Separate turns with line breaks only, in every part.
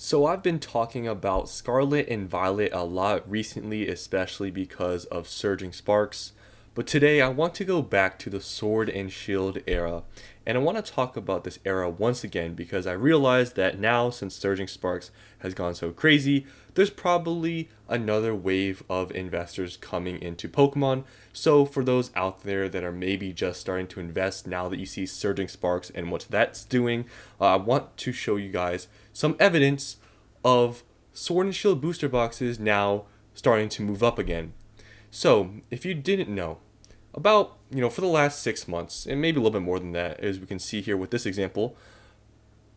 So I've been talking about Scarlet and Violet a lot recently, especially because of Surging Sparks. But today I want to go back to the Sword and Shield era. And I want to talk about this era once again because I realized that now, since Surging Sparks has gone so crazy, there's probably another wave of investors coming into Pokemon. So for those out there that are maybe just starting to invest now that you see Surging Sparks and what that's doing, I want to show you guys some evidence of Sword and Shield booster boxes now starting to move up again. So, if you didn't know, for the last 6 months, and maybe a little bit more than that, as we can see here with this example,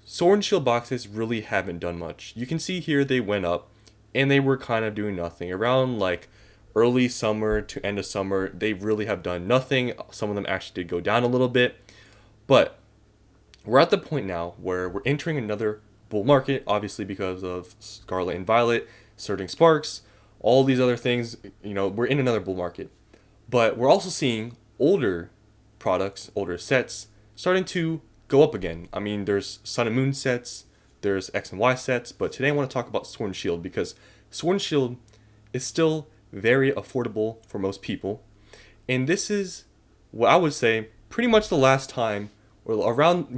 Sword and Shield boxes really haven't done much. You can see here they went up, and they were kind of doing nothing. Around like early summer to end of summer, they really have done nothing. Some of them actually did go down a little bit, but we're at the point now where we're entering another bull market, obviously because of Scarlet and Violet, Surging Sparks, all these other things. We're in another bull market. But we're also seeing older products, older sets, starting to go up again. I mean, there's Sun and Moon sets, there's X and Y sets, but today I want to talk about Sword and Shield because Sword and Shield is still very affordable for most people. And this is what I would say pretty much the last time, or around,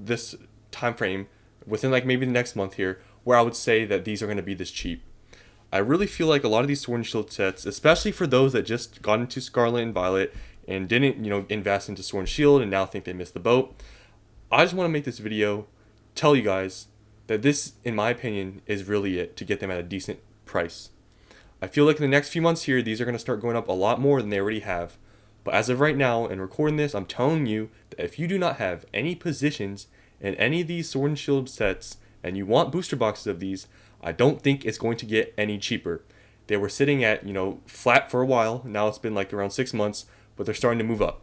this time frame, within like maybe the next month here, where I would say that these are going to be this cheap. I really feel like a lot of these Sword and Shield sets, especially for those that just got into Scarlet and Violet and didn't, invest into Sword and Shield and now think they missed the boat. I just want to make this video, tell you guys that this, in my opinion, is really it to get them at a decent price. I feel like in the next few months here, these are going to start going up a lot more than they already have. But as of right now, and recording this, I'm telling you that if you do not have any positions in any of these Sword and Shield sets, and you want booster boxes of these, I don't think it's going to get any cheaper. They were sitting at, flat for a while. Now it's been like around 6 months, but they're starting to move up.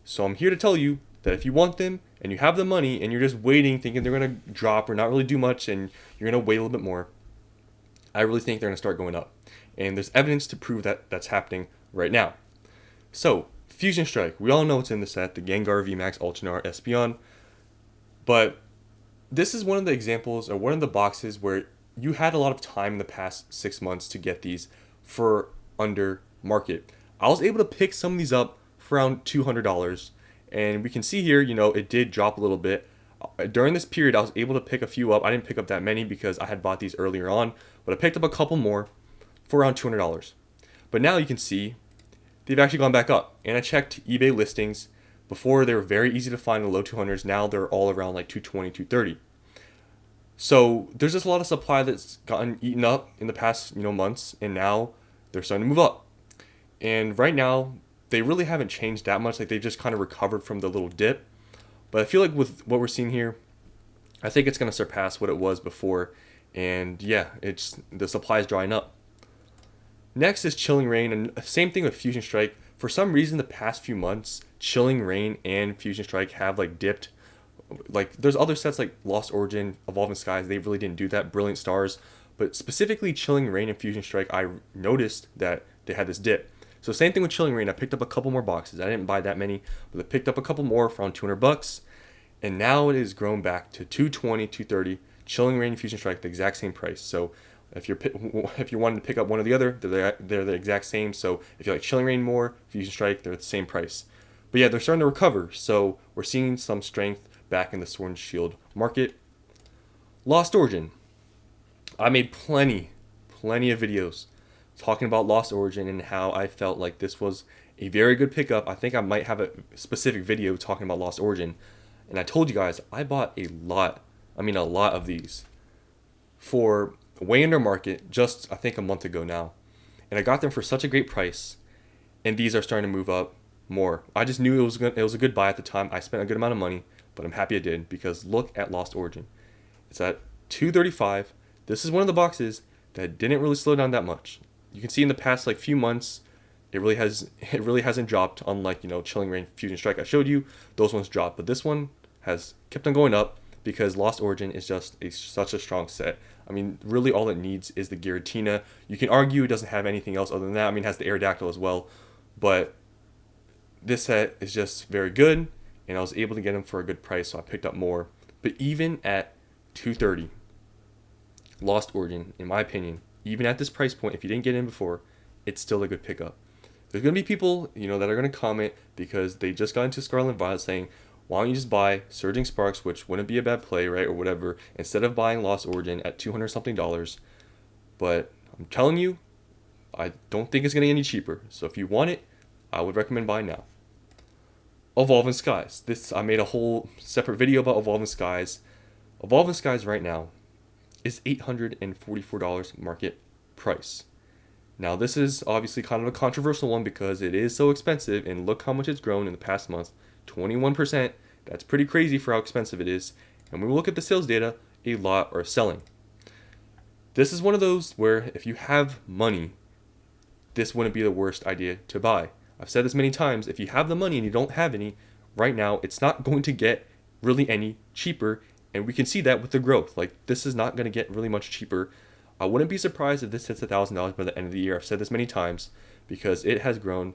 So I'm here to tell you that if you want them and you have the money and you're just waiting thinking they're going to drop or not really do much and you're going to wait a little bit more, I really think they're going to start going up. And there's evidence to prove that that's happening right now. So, Fusion Strike. We all know what's in the set, the Gengar VMAX Ultranar Espeon. But this is one of the examples, or one of the boxes where you had a lot of time in the past 6 months to get these for under market. I was able to pick some of these up for around $200, and we can see here, it did drop a little bit. During this period, I was able to pick a few up. I didn't pick up that many because I had bought these earlier on, but I picked up a couple more for around $200. But now you can see they've actually gone back up, and I checked eBay listings. Before, they were very easy to find in the low 200s. Now they're all around like 220, 230. So there's just a lot of supply that's gotten eaten up in the past, months, and now they're starting to move up. And right now, they really haven't changed that much. Like, they've just kind of recovered from the little dip. But I feel like with what we're seeing here, I think it's going to surpass what it was before. And yeah, the supply is drying up. Next is Chilling Reign, and same thing with Fusion Strike. For some reason, the past few months, Chilling Reign and Fusion Strike have like dipped. Like, there's other sets like Lost Origin, Evolving Skies, they really didn't do that. Brilliant Stars, but specifically Chilling Reign and Fusion Strike, I noticed that they had this dip. So same thing with Chilling Reign. I picked up a couple more boxes. I didn't buy that many, but I picked up a couple more for around $200, and now it has grown back to 220, 230. Chilling Reign and Fusion Strike, the exact same price. So if you're wanting to pick up one or the other, they're the exact same. So if you like Chilling Reign more, Fusion Strike, they're the same price. But yeah, they're starting to recover. So we're seeing some strength back in the Sword and Shield market. Lost Origin. I made plenty of videos talking about Lost Origin and how I felt like this was a very good pickup. I think I might have a specific video talking about Lost Origin. And I told you guys, I bought a lot of these for way under market just, I think, a month ago now. And I got them for such a great price. And these are starting to move up more. I just knew it was a good buy at the time. I spent a good amount of money, but I'm happy I did because look at Lost Origin. It's at $235. This is one of the boxes that didn't really slow down that much. You can see in the past like few months, it really hasn't dropped. Unlike Chilling Reign, Fusion Strike I showed you, those ones dropped, but this one has kept on going up because Lost Origin is just such a strong set. I mean, really all it needs is the Giratina. You can argue it doesn't have anything else other than that. I mean, it has the Aerodactyl as well, but this set is just very good, and I was able to get them for a good price, so I picked up more. But even at $230, Lost Origin, in my opinion, even at this price point, if you didn't get in before, it's still a good pickup. There's going to be people, that are going to comment because they just got into Scarlet and Violet saying, why don't you just buy Surging Sparks, which wouldn't be a bad play, right, or whatever, instead of buying Lost Origin at $200 something. But I'm telling you, I don't think it's going to get any cheaper. So if you want it, I would recommend buying now. Evolving Skies. I made a whole separate video about Evolving Skies. Evolving Skies right now is $844 market price. Now this is obviously kind of a controversial one because it is so expensive, and look how much it's grown in the past month, 21%. That's pretty crazy for how expensive it is. And when we look at the sales data, a lot are selling. This is one of those where if you have money, this wouldn't be the worst idea to buy. I've said this many times, if you have the money and you don't have any, right now it's not going to get really any cheaper, and we can see that with the growth. Like, this is not going to get really much cheaper. I wouldn't be surprised if this hits $1,000 by the end of the year. I've said this many times because it has grown,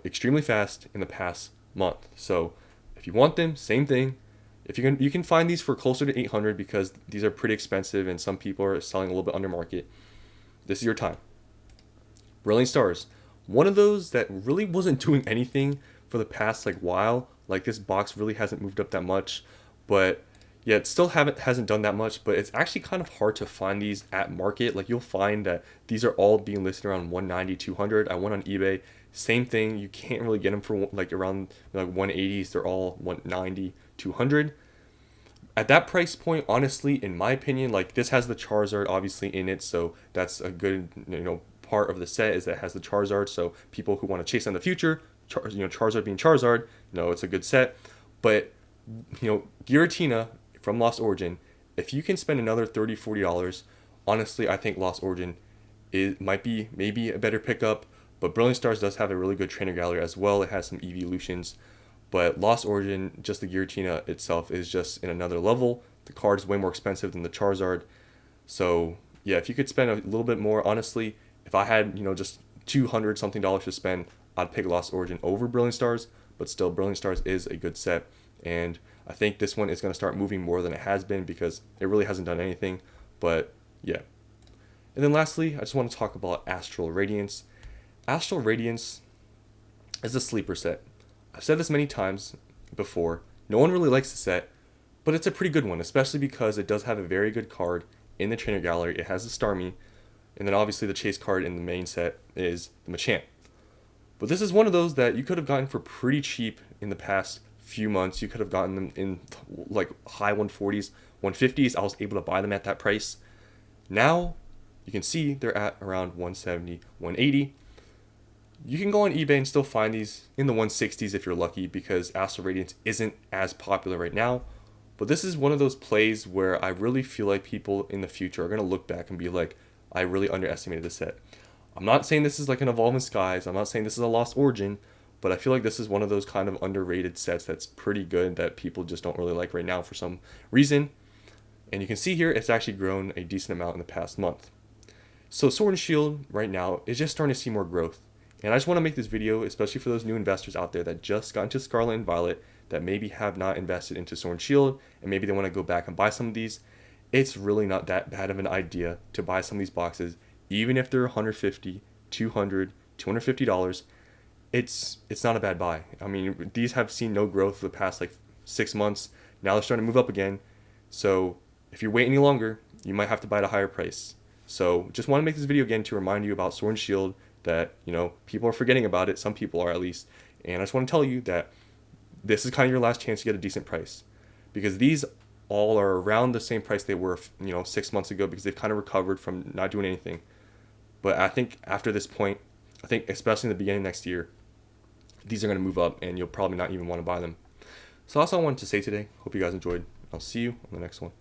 extremely fast in the past month. So if you want them, same thing. If you can find these for closer to 800 because these are pretty expensive and some people are selling a little bit under market. This is your time. Brilliant Stars, one of those that really wasn't doing anything for the past while. Like, this box really hasn't moved up that much, but yeah, it still hasn't done that much, but it's actually kind of hard to find these at market. Like, you'll find that these are all being listed around 190, 200. I went on eBay, same thing. You can't really get them for around 180s. They're all 190, 200. At that price point, honestly, in my opinion, this has the Charizard obviously in it, so that's a good part of the set is that it has the Charizard. So people who want to chase in the future, Charizard being Charizard, it's a good set. But Giratina from Lost Origin, if you can spend another $30, $40, honestly, I think Lost Origin might be maybe a better pickup. But Brilliant Stars does have a really good trainer gallery as well. It has some evolutions. But Lost Origin, just the Giratina itself, is just in another level. The card is way more expensive than the Charizard. So yeah, if you could spend a little bit more, honestly, if I had just $200 something to spend, I'd pick Lost Origin over Brilliant Stars. But still, Brilliant Stars is a good set, and I think this one is going to start moving more than it has been because it really hasn't done anything. But yeah. And then lastly, I just want to talk about Astral Radiance. Astral Radiance is a sleeper set. I've said this many times before. No one really likes the set, but it's a pretty good one, especially because it does have a very good card in the trainer gallery. It has the Starmie, and then obviously the chase card in the main set is the Machamp. But this is one of those that you could have gotten for pretty cheap in the past few months. You could have gotten them in high 140s, 150s. I was able to buy them at that price. Now you can see they're at around 170, 180. You can go on eBay and still find these in the 160s if you're lucky, because Astral Radiance isn't as popular right now. But this is one of those plays where I really feel like people in the future are going to look back and be like, I really underestimated this set. I'm not saying this is like an Evolving Skies. I'm not saying this is a Lost Origin. But I feel like this is one of those kind of underrated sets that's pretty good that people just don't really like right now for some reason. And you can see here it's actually grown a decent amount in the past month. So Sword and Shield right now is just starting to see more growth. And I just want to make this video, especially for those new investors out there that just got into Scarlet and Violet, that maybe have not invested into Sword and Shield, and maybe they want to go back and buy some of these. It's really not that bad of an idea to buy some of these boxes, even if they're $150, $200, $250. It's not a bad buy. I mean, these have seen no growth for the past 6 months. Now they're starting to move up again. So if you wait any longer, you might have to buy at a higher price. So just want to make this video again to remind you about Sword and Shield, that people are forgetting about it. Some people are, at least. And I just want to tell you that this is kind of your last chance to get a decent price, because these all are around the same price they were 6 months ago, because they've kind of recovered from not doing anything. But I think after this point, I think especially in the beginning of next year, these are going to move up and you'll probably not even want to buy them. So that's all I wanted to say today. Hope you guys enjoyed. I'll see you on the next one.